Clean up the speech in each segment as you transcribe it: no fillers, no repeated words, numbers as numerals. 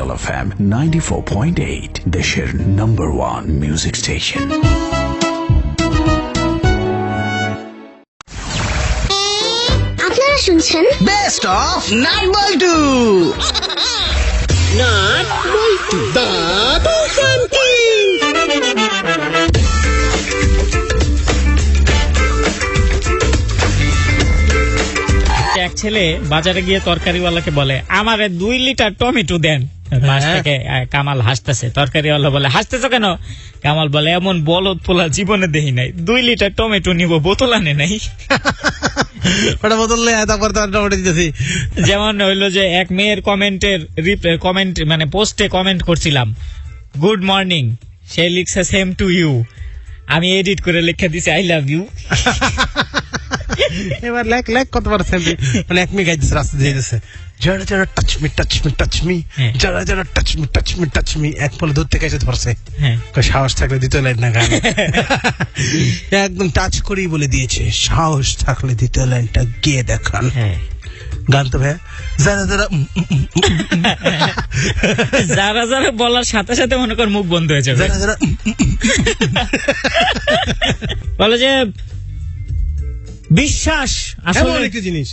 Capital FM 94.8 দেশের number 1 music station. আপনারা শুনছেন বেস্ট অফ নাট বল্টু। নাট বল্টু দাদু শান্তি। এক ছেলে বাজারে গিয়ে তরকারিওয়ালাকে বলে আমারে 2 লিটার টমেটো দেন। পাশ থেকে কামাল হাসতেছে, তরকারিওয়ালা বলে হাসতেছো কেন? কামাল বলে এমন বলদ পোলা জীবনে দেখি নাই, 2 লিটার টমেটো নিব, বোতল আনে নাই। যেমন হইলো যে এক মেয়ের কমেন্ট মানে পোস্টে কমেন্ট করছিলাম, গুড মর্নিং, সে লিখছে সেম টু ইউ, আমি এডিট করে লিখে দিছি আই লাভ ইউ। এবার লেখ কত পারছেন মানে এক মেয়ে গাইতেছে, রাস্তা দিয়ে যাচ্ছে, যারা যারা touch me touch me touch me, যারা যারা touch me touch me touch me, এক বলে দূর থেকে এসে ধরছে, সাহস থাকলে দ্বিতীয় লাইন না গান। একদম টাচ করেই বলে দিয়েছে, সাহস থাকলে দ্বিতীয় লাইনটা গিয়ে দেখান। গান তো ভাইয়া যারা যারা যারা যারা বলার সাথে সাথে মনে কর মুখ বন্ধ হয়ে যাবে। যারা যারা বলে যে বিশ্বাস আসলে একটা জিনিস,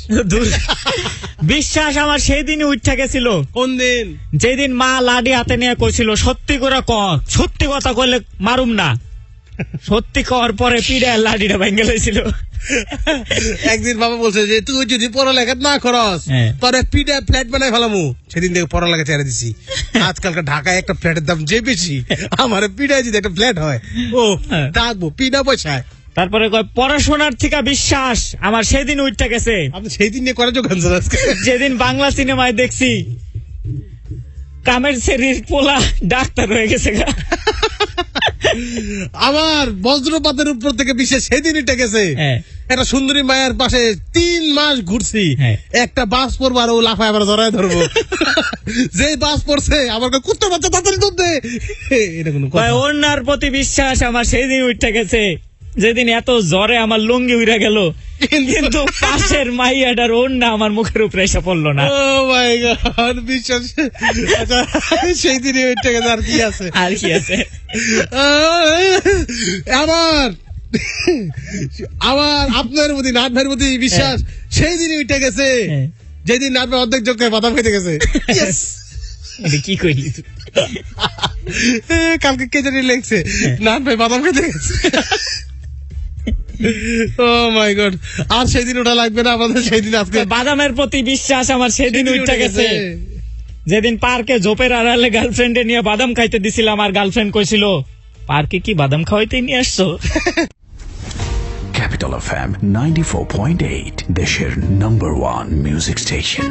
বিশ্বাস আমার সেই দিনই উঠে গেছিল। কোন দিন? যেদিন মা লাডি হাতে নিয়ে কইছিল সত্যি করে ক, সত্যি কথা কইলে মারুম না। সত্যি কর পরে পিড়ে লাডিটা ভেঙে লইছিল। একদিন বাবা বলছে যে তুই যদি পড়ালেখা না করস তোর পিঠে ফ্ল্যাট বানাই ফেলামু। সেদিন থেকে পড়ালেখা ছেড়ে দিছি। আজকালকার ঢাকায় একটা ফ্ল্যাটের দাম যে বেশি, আমার পিঠায় যদি একটা ফ্ল্যাট হয় ও থাকবো পিঠা পয়সায়। তারপরে পড়াশোনার থেকে বিশ্বাস আমার সেদিন উঠতে গেছে। আপনি সেই দিন নিয়ে করে যোগান যেদিন বাংলা সিনেমায় দেখছি কামের শরীর পোলা ডাক্তার হয়ে গেছে। আমার বজ্রপাতের উপর থেকে বিশ্বাস সেদিন উঠে গেছে। একটা সুন্দরী মায়ের পাশে 3 মাস ঘুরছি, একটা বাস পড়বো আর ও লাফায় আবার জড়ায় ধরবো। যে বাস পড়ছে আমার কুত্তার বাচ্চা তাড়াতাড়ি দুধ দে, এটা কোনো কথা? অন্যার প্রতি বিশ্বাস আমার সেই দিন উঠে গেছে যেদিন এত জ্বরে আমার লুঙ্গি উড়ে গেল, কিন্তু পাশের মাইয়াটার ওন্না আমার মুখের উপরে এসে পড়লো না। ও মাই গড, বিশ্বাস সেই দিনই উঠে গেছে। আর কি আছে? আর কি আছে? আমার আপনার প্রতি নাট ভাইয়ের প্রতি বিশ্বাস সেই দিনই উঠে গেছে যেদিন নাট ভাই অর্ধেক যোগ্য বাদাম খেতে গেছে। কি কইলি? কালকে কে জানি লেখছে নাট ভাই বাদাম খেতে গেছে। ও মাই গড, আর সেদিন ওটা লাগবে না আমাদের। সেদিন আজকে বাদামের প্রতি বিশ্বাস আমার সেদিন উঠে গেছে যেদিন পার্কে ঝোপের আড়ালে গার্লফ্রেন্ডে নিয়ে বাদাম খাইতে দিছিলাম, আর গার্লফ্রেন্ড কইছিল পার্কে কি বাদাম খাওয়াইতে নিয়ে আসছো? Capital FM 94.8 দেশের নাম্বার 1 মিউজিক স্টেশন।